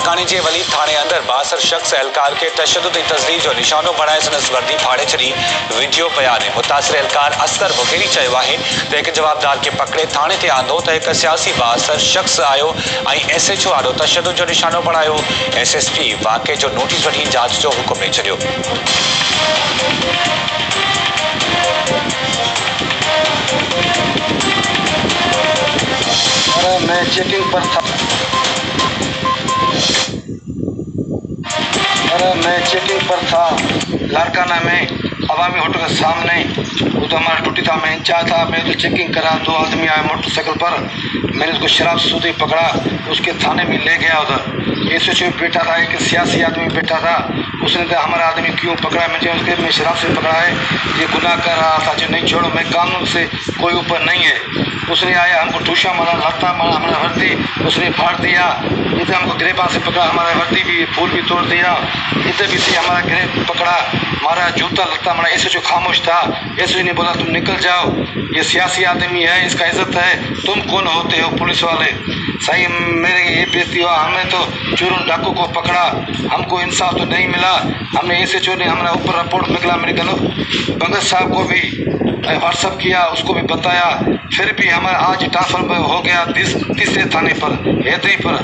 लाड़कानी जे वली थाने अंदर 62 शख्स एहलकार के तशद्दुदी तस्दीर जो निशानो बणाए संदसि वर्दी फाड़े छॾी। वीडियो बयान है मुतासिर एहलकार अस्कर बघेरी चयो आहे त हिकु जवाबदार के पकड़े थाने ते आंदो त हिकु सियासी 62 शख्स आयो ऐं SHO वारो तशद्दुद जो निशानो बणायो। SSP वाक़े जो नोटिस वठी जांच जो हुकुम ॾेई छॾियो। मैं चेकिंग पर था लाड़काना में अवामी होटल के सामने। वो तो हमारा टूटी था, मैं इंचार्ज था। मैं तो चेकिंग करा, 2 आदमी आए मोटरसाइकिल पर। मैंने उसको शराब सूदी पकड़ा, उसके थाने में ले गया। उधर SHO बैठा था, एक सियासी आदमी बैठा था। उसने कहा हमारा आदमी क्यों पकड़ा? मैं शराब से पकड़ा है, ये गुनाह कर रहा था। जो नहीं छोड़ो, मैं कानून से कोई ऊपर नहीं है। उसने आया, हमको ठूसा मारा, लत्ता मारा, हमारा वर्दी उसने फाड़ दिया। इधर हमको गिरेबान से पकड़ा, हमारा वर्दी भी फूल भी तोड़ दिया। इधर भी से हमारा गिरे पकड़ा, मारा, जूता लत्ता मारा। SHO खामोश था। SHO ने बोला तुम निकल जाओ, ये सियासी आदमी है, इसका इज्जत है, तुम कौन होते हो पुलिस वाले? सही मेरे ये बेइज्जती हुआ। हमने तो चोरों डाकू को पकड़ा, हमको इंसाफ तो नहीं मिला। हमने SHO ने हमारा ऊपर रिपोर्ट निकला, मैंने कहा भगत साहब को भी व्हाट्सअप किया, उसको भी बताया। फिर भी हमारा आज ट्रांसफर हो गया तीसरे थाने पर, हैदरी पर।